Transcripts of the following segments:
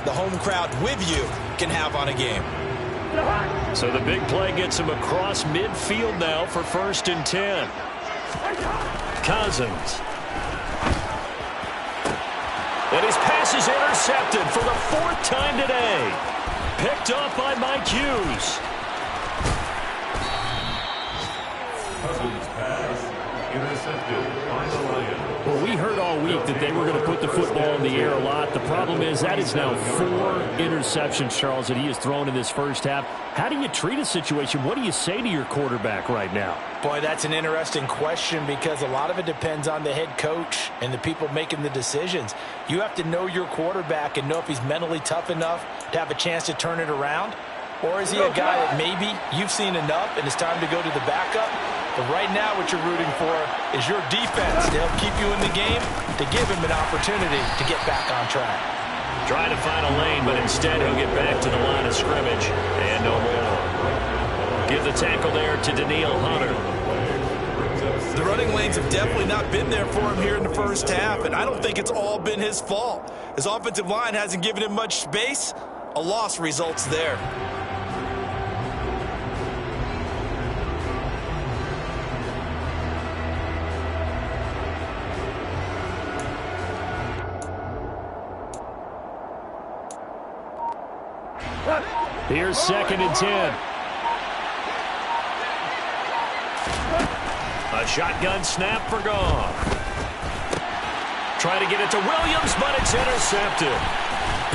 the home crowd with you can have on a game. So the big play gets him across midfield now for 1st and 10. Cousins. And his pass is intercepted for the 4th time today. Picked off by Mike Hughes. Cousins pass intercepted by the Lions. Well, we heard all week that they were going to put the football in the air a lot. The problem is that is now 4 interceptions, Charles, that he has thrown in this first half. How do you treat a situation? What do you say to your quarterback right now? Boy, that's an interesting question because a lot of it depends on the head coach and the people making the decisions. You have to know your quarterback and know if he's mentally tough enough to have a chance to turn it around. Or is he a guy that maybe you've seen enough and it's time to go to the backup? But right now what you're rooting for is your defense to help keep you in the game, to give him an opportunity to get back on track. Trying to find a lane, but instead he'll get back to the line of scrimmage. And no more. Give the tackle there to Daniil Hunter. The running lanes have definitely not been there for him here in the first half, and I don't think it's all been his fault. His offensive line hasn't given him much space. A loss results there. Here's 2nd and 10. A shotgun snap for Goff. Try to get it to Williams, but it's intercepted.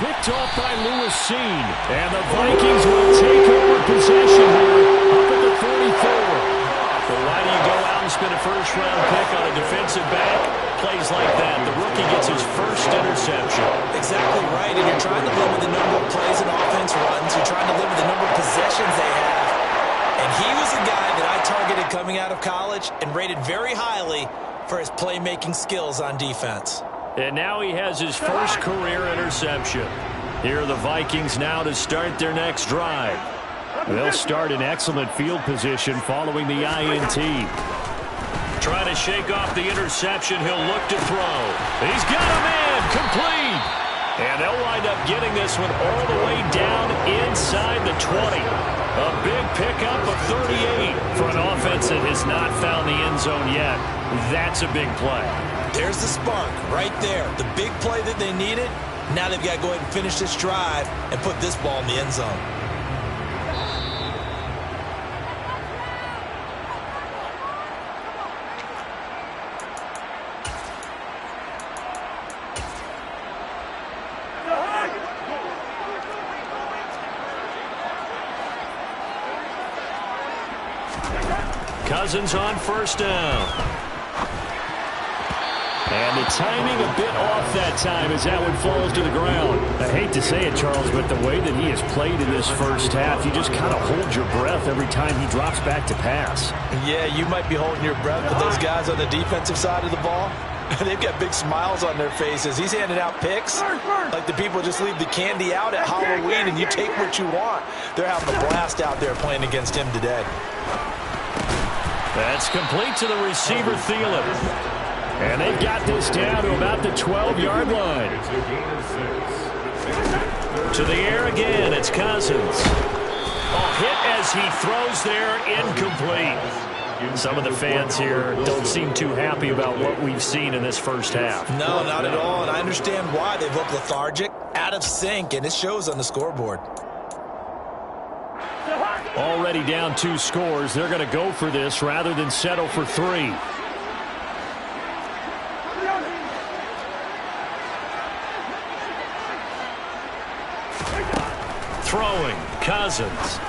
Picked off by Lewis Seen. And the Vikings will take over possession here up at the 44. Well, why do you go out and spend a first-round pick on a defensive back? Plays like that, the rookie gets his first interception. Exactly right, and you're trying to limit the number of plays an offense runs. You're trying to limit the number of possessions they have. And he was a guy that I targeted coming out of college and rated very highly for his playmaking skills on defense. And now he has his first career interception. Here are the Vikings now to start their next drive. They'll start in excellent field position following the INT. Trying to shake off the interception. He'll look to throw. He's got a man. Complete. And they'll wind up getting this one all the way down inside the 20. A big pickup of 38 for an offense that has not found the end zone yet. That's a big play. There's the spark right there. The big play that they needed. Now they've got to go ahead and finish this drive and put this ball in the end zone. Cousins on 1st down. And the timing a bit off that time as that one falls to the ground. I hate to say it, Charles, but the way that he has played in this first half, you just kind of hold your breath every time he drops back to pass. Yeah, you might be holding your breath, but those guys on the defensive side of the ball, they've got big smiles on their faces. He's handing out picks like the people just leave the candy out at Halloween and you take what you want. They're having a blast out there playing against him today. That's complete to the receiver, Thielen. And they've got this down to about the 12-yard line. To the air again, it's Cousins. A hit as he throws there, incomplete. Some of the fans here don't seem too happy about what we've seen in this first half. No, not at all, and I understand why. They've looked lethargic, out of sync, and it shows on the scoreboard. Already down 2 scores. They're going to go for this rather than settle for 3. Throwing, Cousins.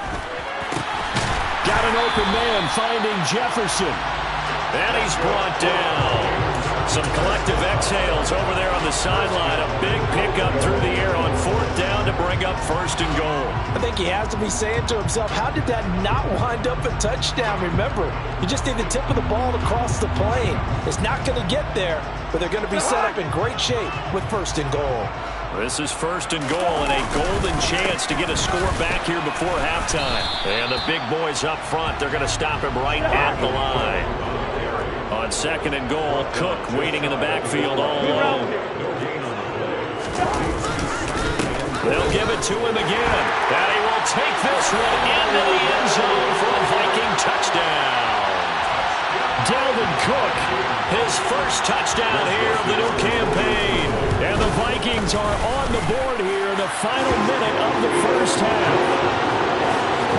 Got an open man, finding Jefferson. And he's brought down. Some collective exhales over there on the sideline. A big pickup through the air on 4th down to bring up 1st and goal. I think he has to be saying to himself, how did that not wind up a touchdown? Remember, you just need the tip of the ball across the plane. It's not going to get there, but they're going to be set up in great shape with 1st and goal. This is 1st and goal and a golden chance to get a score back here before halftime. And the big boys up front, they're going to stop him right at the line. On 2nd and goal, Cook waiting in the backfield all alone. They'll give it to him again. And he will take this one into the end zone for a Viking touchdown. Dalvin Cook, his first touchdown here of the new campaign. And the Vikings are on the board here in the final minute of the first half.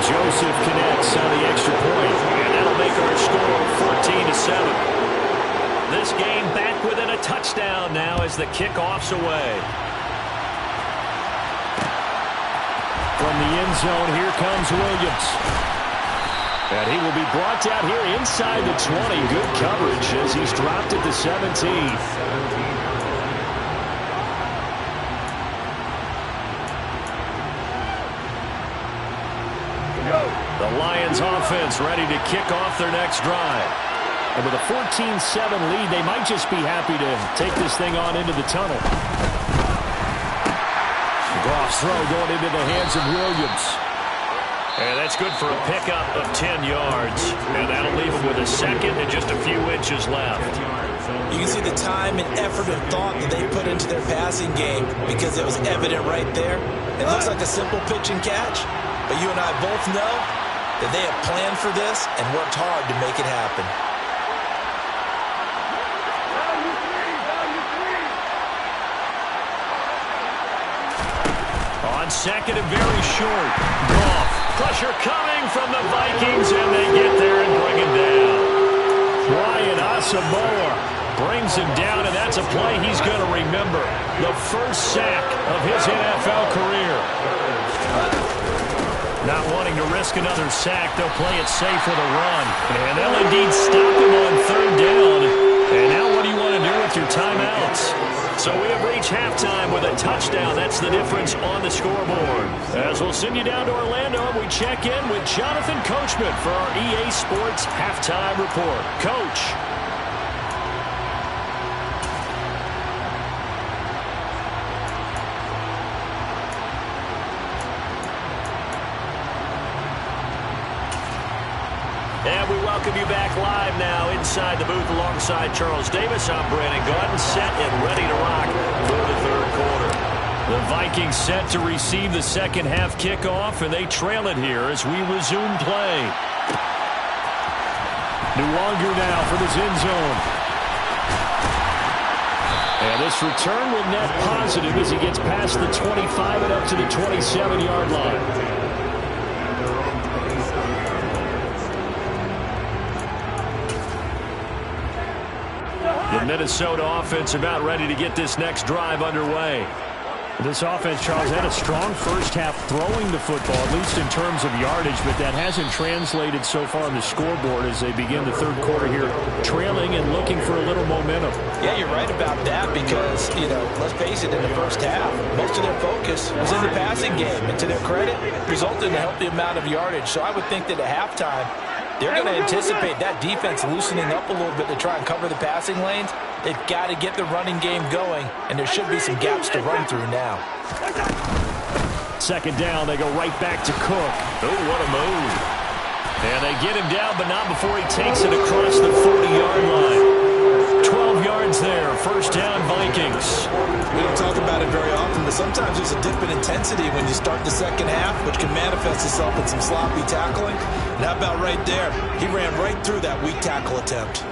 Joseph connects on the extra point, and that'll make our score 14-7. This game back within a touchdown now as the kickoff's away. From the end zone, here comes Williams. And he will be brought down here inside the 20. Good coverage as he's dropped at the 17. The Lions offense ready to kick off their next drive. And with a 14-7 lead, they might just be happy to take this thing on into the tunnel. Goff's throw going into the hands of Williams. And that's good for a pickup of 10 yards. And that'll leave him with a second and just a few inches left. You can see the time and effort and thought that they put into their passing game because it was evident right there. It looks like a simple pitch and catch, but you and I both know that they have planned for this and worked hard to make it happen. On second and very short, Goff. Pressure coming from the Vikings, and they get there and bring him down. Ryan Asamoah brings him down, and that's a play he's going to remember. The first sack of his NFL career. Not wanting to risk another sack, they'll play it safe with a run. And they'll indeed stop him on third down. And now what do you want to do with your timeouts? So we have reached halftime with a touchdown. That's the difference on the scoreboard. As we'll send you down to Orlando, we check in with Jonathan Coachman for our EA Sports Halftime Report. Coach. And we welcome you back live now inside the booth alongside Charles Davis. I'm Brandon Gaudin, set and ready to rock for the third quarter. The Vikings set to receive the second half kickoff, and they trail it here as we resume play. Nwangu now for this end zone. And this return will net positive as he gets past the 25 and up to the 27-yard line. The Minnesota offense about ready to get this next drive underway. This offense, Charles, had a strong first half throwing the football, at least in terms of yardage, but that hasn't translated so far on the scoreboard as they begin the third quarter here, trailing and looking for a little momentum. Yeah, you're right about that because, let's face it, in the first half, most of their focus was in the passing game. And to their credit, resulted in a healthy amount of yardage. So I would think that at halftime, they're going to anticipate that defense loosening up a little bit to try and cover the passing lanes. They've got to get the running game going, and there should be some gaps to run through now. Second down, they go right back to Cook. Oh, what a move. And they get him down, but not before he takes it across the 40-yard line. 12 yards there, first down Vikings. We don't talk about it very often, but sometimes there's a dip in intensity when you start the second half, which can manifest itself in some sloppy tackling. And how about right there? He ran right through that weak tackle attempt.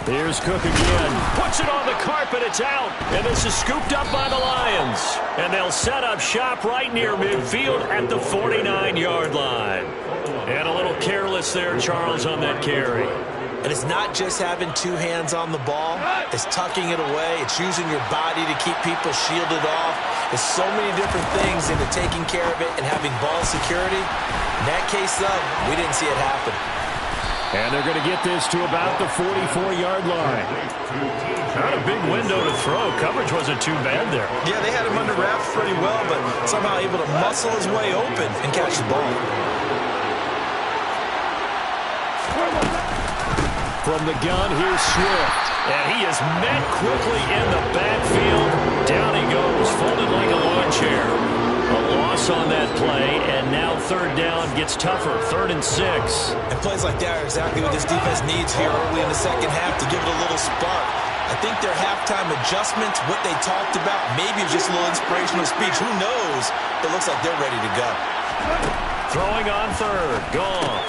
Here's Cook again. Puts it on the carpet. It's out. And this is scooped up by the Lions. And they'll set up shop right near midfield at the 49-yard line. And a little careless there, Charles, on that carry. And it's not just having two hands on the ball. It's tucking it away. It's using your body to keep people shielded off. There's so many different things into taking care of it and having ball security. In that case, though, we didn't see it happen. And they're going to get this to about the 44-yard line. Not a big window to throw. Coverage wasn't too bad there. Yeah, they had him under wraps pretty well, but somehow able to muscle his way open and catch the ball. From the gun, here's Swift. And he is met quickly in the backfield. Down he goes, folded like a lawn chair. A loss on that play, and now third down gets tougher, 3rd and 6. And plays like that are exactly what this defense needs here early in the second half to give it a little spark. I think their halftime adjustments, what they talked about, maybe it was just a little inspirational speech. Who knows? It looks like they're ready to go. Throwing on third. Gone.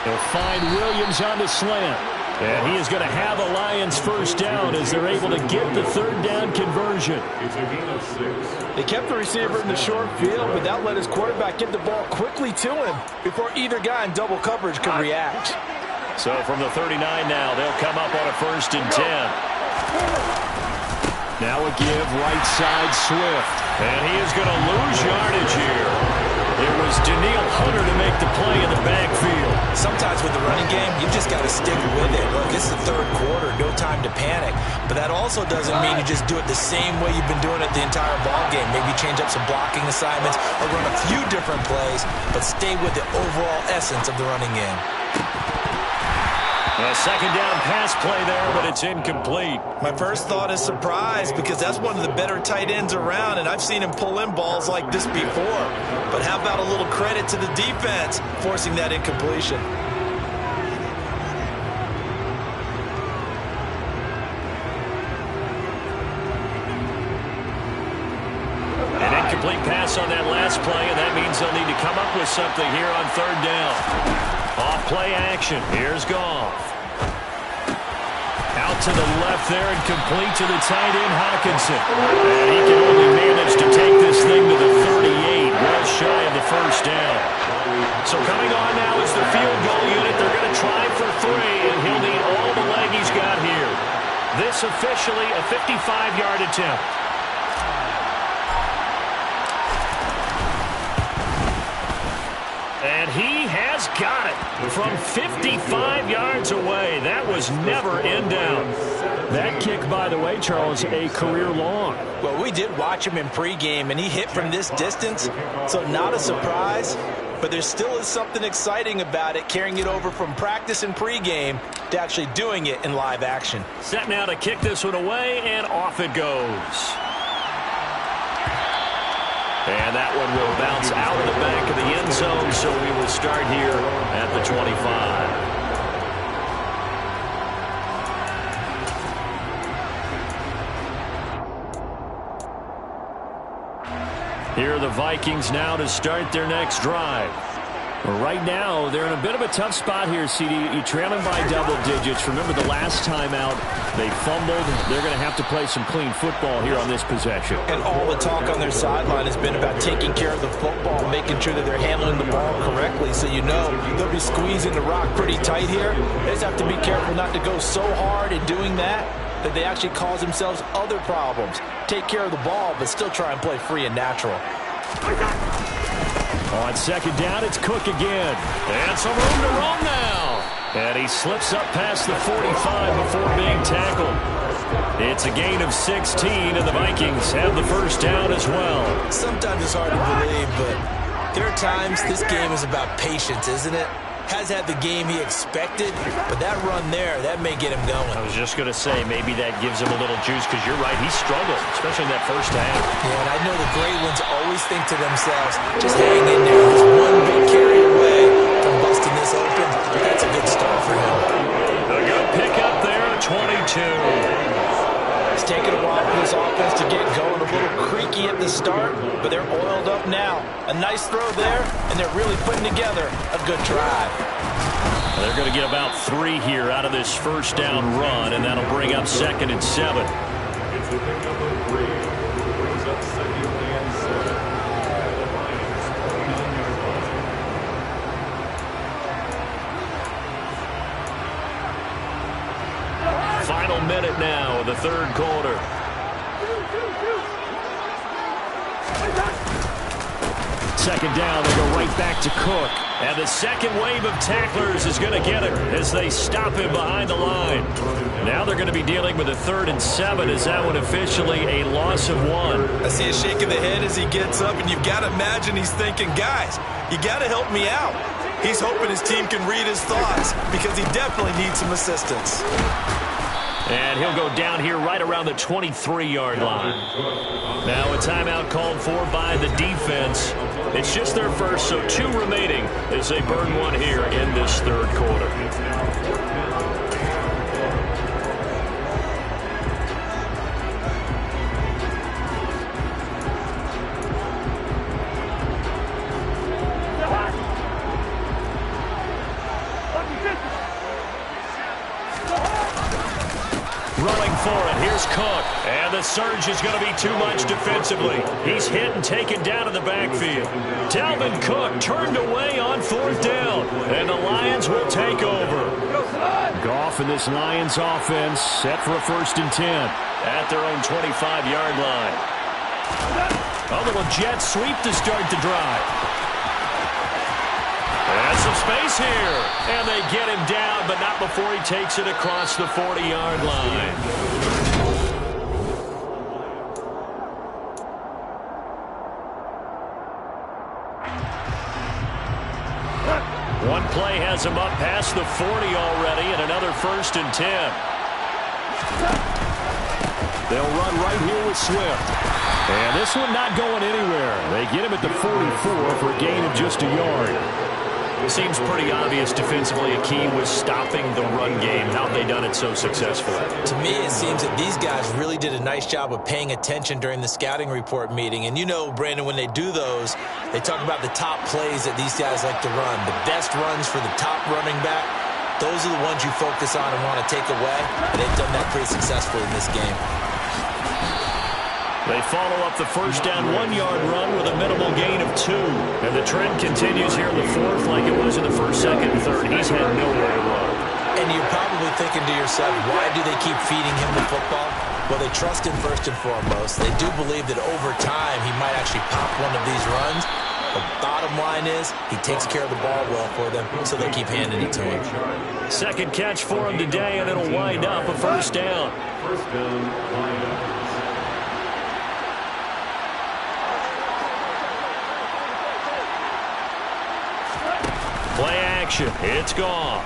They'll find Williams on the slant. And he is going to have a Lions first down as they're able to get the third down conversion. It's a gain of 6. They kept the receiver in the short field, but that let his quarterback get the ball quickly to him before either guy in double coverage could react. So from the 39 now, they'll come up on a 1st and 10. Now a give right side Swift. And he is going to lose yardage here. It was Daniil Hunter to make the play in the backfield. Sometimes with the running game, you just got to stick with it. Look, it's the third quarter, no time to panic. But that also doesn't mean you just do it the same way you've been doing it the entire ball game. Maybe change up some blocking assignments or run a few different plays, but stay with the overall essence of the running game. A second down pass play there, but it's incomplete. My first thought is surprise because that's one of the better tight ends around, and I've seen him pull in balls like this before. But how about a little credit to the defense forcing that incompletion? An incomplete pass on that last play, and that means they'll need to come up with something here on third down. Off play action. Here's Goff. Out to the left there and complete to the tight end, Hawkinson. And he can only manage to take this thing to the 38, well shy of the first down. So coming on now is the field goal unit. They're going to try for 3, and he'll need all the leg he's got here. This officially a 55-yard attempt. And he has got it from 55 yards away. That was never in doubt. That kick, by the way, Charles, a career long. Well, we did watch him in pregame, and he hit from this distance, so not a surprise. But there still is something exciting about it, carrying it over from practice and pregame to actually doing it in live action. Set now to kick this one away, and off it goes. And that one will bounce out of the back of the end zone, so we will start here at the 25. Here are the Vikings now to start their next drive. Right now, they're in a bit of a tough spot here, CD. You're trailing by double digits. Remember the last time out, they fumbled. They're going to have to play some clean football here on this possession. And all the talk on their sideline has been about taking care of the football, making sure that they're handling the ball correctly. So you know they'll be squeezing the rock pretty tight here. They just have to be careful not to go so hard in doing that they actually cause themselves other problems. Take care of the ball, but still try and play free and natural. On second down, it's Cook again. And some room to roam now. And he slips up past the 45 before being tackled. It's a gain of 16, and the Vikings have the first down as well. Sometimes it's hard to believe, but there are times this game is about patience, isn't it? Has had the game he expected, but that run there, that may get him going. I was just going to say, maybe that gives him a little juice, because you're right, he struggled, especially in that first half. Yeah, and I know the great ones always think to themselves, just hang in there. He's one big carry away from busting this open. That's a good start for him. A good pickup there, 22. It's taken a while for this offense to get going. A little creaky at the start, but they're oiled up now. A nice throw there, and they're really putting together a good drive. They're going to get about 3 here out of this first down run, and that'll bring up 2nd and 7. It's a pickup of 3. Brings up 2nd and 7. The Lions, 49-yard line. Final minute now of the third quarter. Second down, they go right back to Cook. And the second wave of tacklers is going to get him as they stop him behind the line. Now they're going to be dealing with a 3rd and 7. Is that one officially a loss of 1? I see a shake of the head as he gets up, and you've got to imagine he's thinking, guys, you got to help me out. He's hoping his team can read his thoughts because he definitely needs some assistance. And he'll go down here right around the 23-yard line. Now a timeout called for by the defense. It's just their first, so 2 remaining as they burn 1 here in this third quarter. Here's Cook, and the surge is going to be too much defensively. He's hit and taken down in the backfield. Dalvin Cook turned away on 4th down, and the Lions will take over. Goff and this Lions offense set for a 1st and 10 at their own 25-yard line. A little jet sweep to start the drive. And some space here. And they get him down, but not before he takes it across the 40-yard line. One play has him up past the 40 already, and another 1st and 10. They'll run right here with Swift. And this one not going anywhere. They get him at the 44 for a gain of just a yard. It seems pretty obvious defensively a key was stopping the run game. How have they done it so successfully? To me, it seems that these guys really did a nice job of paying attention during the scouting report meeting. And you know, Brandon, when they do those, they talk about the top plays that these guys like to run. The best runs for the top running back, those are the ones you focus on and want to take away. And they've done that pretty successfully in this game. They follow up the 1st down 1-yard run with a minimal gain of 2. And the trend continues here in the 4th like it was in the 1st, 2nd, and 3rd. He's had nowhere to run. And you're probably thinking to yourself, why do they keep feeding him the football? Well, they trust him first and foremost. They do believe that over time he might actually pop one of these runs. The bottom line is he takes care of the ball well for them, so they keep handing it to him. Second catch for him today, and it'll wind up a 1st down. 1st down, Lions. Play action. It's Goff.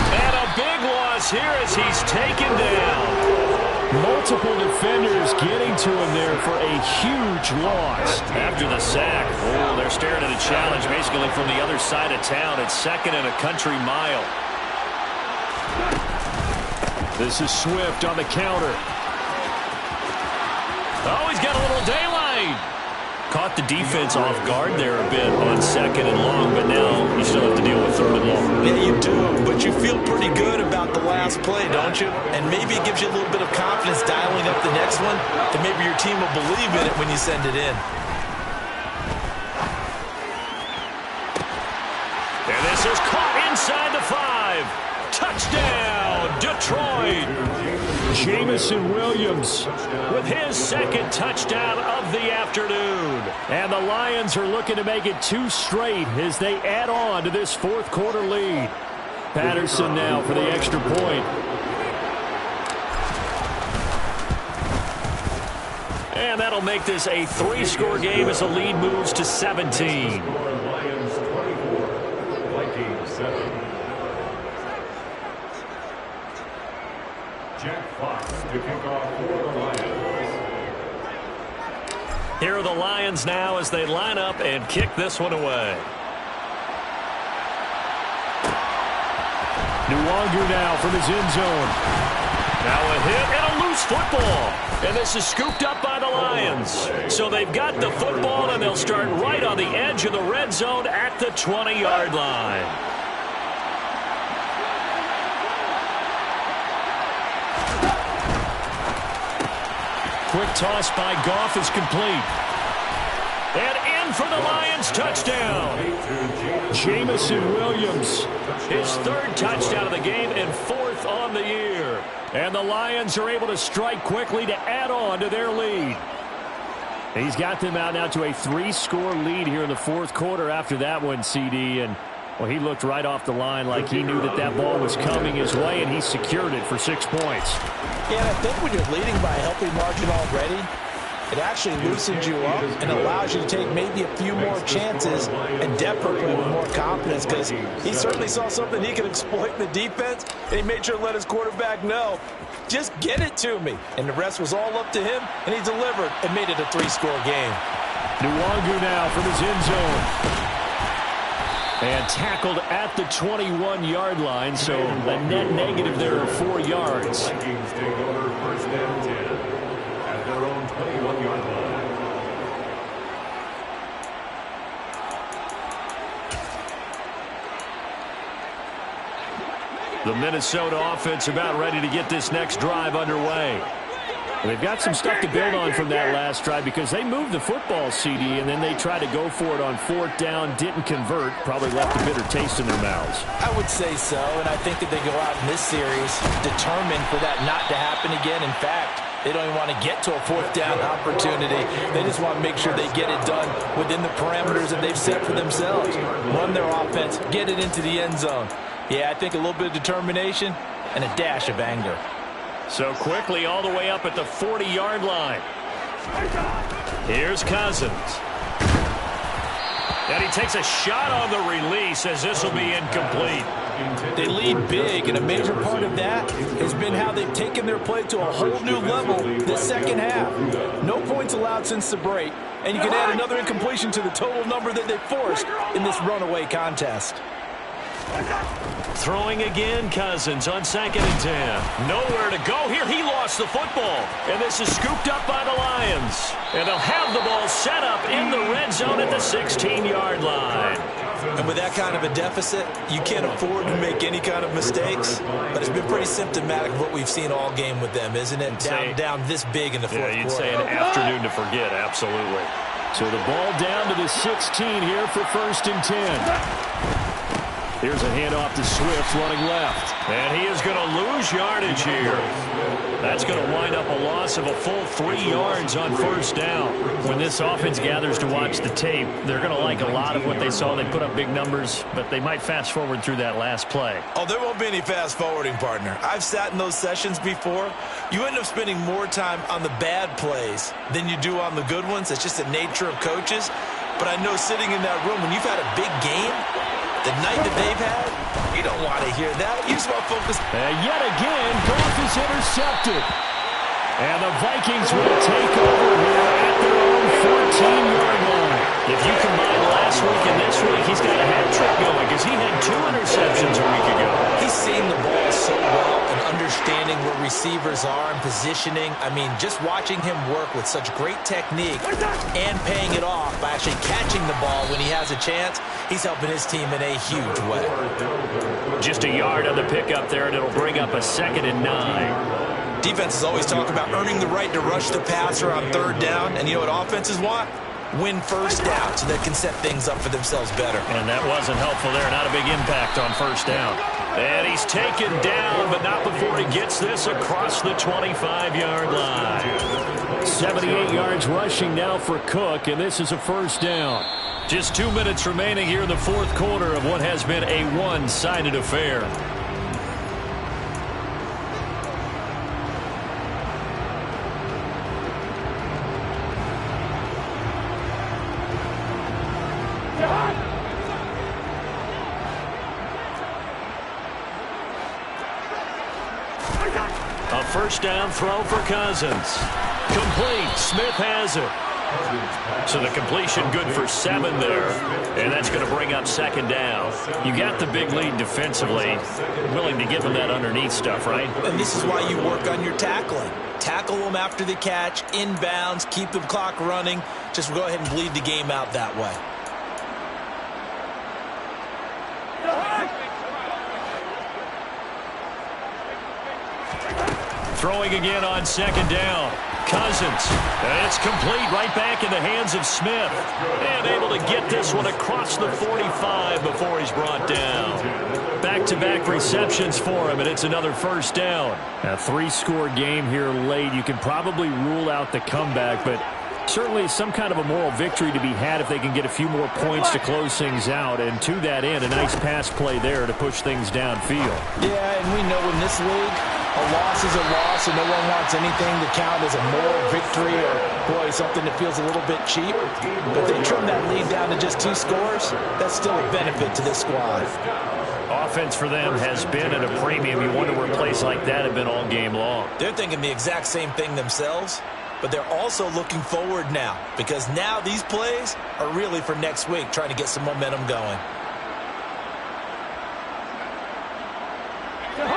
And a big loss here as he's taken down. Multiple defenders getting to him there for a huge loss. After the sack, oh, they're staring at a challenge basically from the other side of town. It's 2nd and a country mile. This is Swift on the counter. Oh, he's got a little daylight. Caught the defense off guard there a bit on 2nd and long, but now you still have to deal with 3rd and long. Yeah, you do, but you feel pretty good about the last play, don't you? And maybe it gives you a little bit of confidence dialing up the next one, that maybe your team will believe in it when you send it in. And this is caught inside the 5. Touchdown, Detroit. Jamison Williams with his 2nd touchdown of the afternoon. And the Lions are looking to make it 2 straight as they add on to this 4th quarter lead. Patterson now for the extra point. And that'll make this a 3-score game as the lead moves to 17. Lions 24, Vikings 7. Jack Fox to kick off for the Lions. Here are the Lions now as they line up and kick this one away. Nwangu now from his end zone. Now a hit and a loose football. And this is scooped up by the Lions. So they've got the football, and they'll start right on the edge of the red zone at the 20-yard line. Quick toss by Goff is complete. And in for the Lions touchdown. Jamison Williams, his 3rd touchdown of the game and 4th on the year. And the Lions are able to strike quickly to add on to their lead. He's got them out now to a 3-score lead here in the 4th quarter after that one, CD. And, well, he looked right off the line like he knew that that ball was coming his way, and he secured it for 6 points. Yeah, and I think when you're leading by a healthy margin already, it actually loosens you up and allows you to take maybe a few more chances and definitely with more confidence, because he certainly saw something he could exploit in the defense, and he made sure to let his quarterback know, just get it to me. And the rest was all up to him, and he delivered and made it a 3-score game. Nwangu now from his end zone. And tackled at the 21-yard line, so a net negative there of 4 yards. Vikings take over 1st and 10 at their own 21-yard line. The Minnesota offense about ready to get this next drive underway. They've got some stuff to build on from that last drive because they moved the football, CD, and then they tried to go for it on 4th down, didn't convert, probably left a bitter taste in their mouths. I would say so, and I think that they go out in this series determined for that not to happen again. In fact, they don't even want to get to a 4th down opportunity. They just want to make sure they get it done within the parameters that they've set for themselves. Run their offense, get it into the end zone. Yeah, I think a little bit of determination and a dash of anger. So quickly all the way up at the 40-yard line. Here's Cousins. And he takes a shot on the release as this will be incomplete. They lead big, and a major part of that has been how they've taken their play to a whole new level this second half. No points allowed since the break, and you can add another incompletion to the total number that they forced in this runaway contest. Throwing again, Cousins on 2nd and 10. Nowhere to go here. He lost the football. And this is scooped up by the Lions. And they'll have the ball set up in the red zone at the 16-yard line. And with that kind of a deficit, you can't afford to make any kind of mistakes. But it's been pretty symptomatic of what we've seen all game with them, isn't it? Down this big in the fourth quarter. Yeah, you'd say an afternoon to forget, absolutely. So the ball down to the 16 here for 1st and 10. Here's a handoff to Swift running left. And he is going to lose yardage here. That's going to wind up a loss of a full 3 yards on 1st down. When this offense gathers to watch the tape, they're going to like a lot of what they saw. They put up big numbers, but they might fast forward through that last play. Oh, there won't be any fast forwarding, partner. I've sat in those sessions before. You end up spending more time on the bad plays than you do on the good ones. It's just the nature of coaches. But I know sitting in that room, when you've had a big game, the night that they've had, you don't want to hear that. You just want to focus. And yet again, Goff is intercepted. And the Vikings will take over here at their own 14-yard line. If you combine last week and this week, he's got a hat trick going because he had 2 interceptions a week ago. He's seeing the ball so well and understanding where receivers are and positioning. I mean, just watching him work with such great technique and paying it off by actually catching the ball when he has a chance, he's helping his team in a huge way. Just a yard on the pickup there, and it'll bring up a 2nd and 9. Defenses always talk about earning the right to rush the passer on 3rd down, and you know what offenses want? Win 1st down so they can set things up for themselves better. And that wasn't helpful there. Not a big impact on 1st down. And he's taken down, but not before he gets this across the 25-yard line. 78 yards rushing now for Cook, and this is a 1st down. Just 2 minutes remaining here in the 4th quarter of what has been a one-sided affair. A 1st down throw for Cousins. Complete. Smith has it. So the completion good for 7 there. And that's going to bring up 2nd down. You got the big lead defensively. Willing to give them that underneath stuff, right? And this is why you work on your tackling. Tackle them after the catch, inbounds, keep the clock running. Just go ahead and bleed the game out that way. Throwing again on 2nd down. Cousins. And it's complete right back in the hands of Smith. And able to get this one across the 45 before he's brought down. Back-to-back receptions for him, and it's another 1st down. A 3-score game here late. You can probably rule out the comeback, but certainly some kind of a moral victory to be had if they can get a few more points to close things out. And to that end, a nice pass play there to push things downfield. Yeah, and we know in this league, a loss is a loss, and no one wants anything to count as a moral victory or, boy, something that feels a little bit cheap. But they trim that lead down to just 2 scores. That's still a benefit to this squad. Offense for them has been at a premium. You wonder where plays like that have been all game long. They're thinking the exact same thing themselves, but they're also looking forward now because now these plays are really for next week, trying to get some momentum going.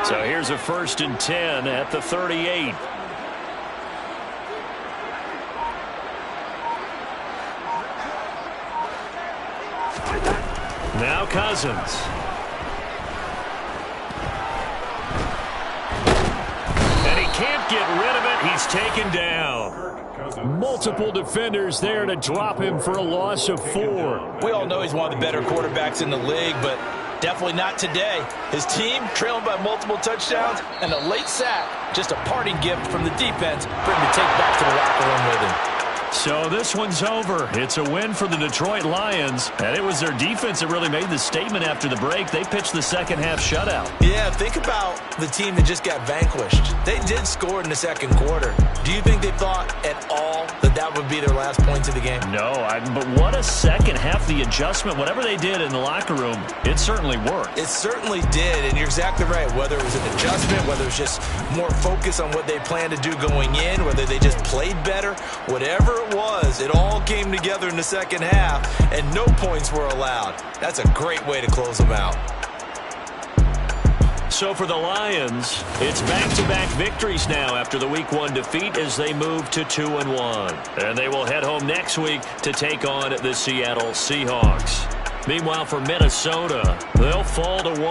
So here's a 1st and 10 at the 38. Now Cousins. can't get rid of it. He's taken down. Multiple defenders there to drop him for a loss of 4. We all know he's one of the better quarterbacks in the league, but definitely not today. His team trailing by multiple touchdowns and a late sack. Just a parting gift from the defense for him to take back to the locker room with him. So this one's over. It's a win for the Detroit Lions, and it was their defense that really made the statement after the break. They pitched the second half shutout. Yeah, think about the team that just got vanquished. They did score in the second quarter. Do you think they thought at all that that would be their last points of the game? No, but what a second half. The adjustment, whatever they did in the locker room, it certainly worked. It certainly did, and you're exactly right. Whether it was an adjustment, whether it was just more focus on what they planned to do going in, whether they just played better, whatever it was, it all came together in the second half, and no points were allowed. That's a great way to close them out. So for the Lions, it's back-to-back victories now after the Week 1 defeat as they move to 2-1. And they will head home next week to take on the Seattle Seahawks. Meanwhile, for Minnesota, they'll fall to 1.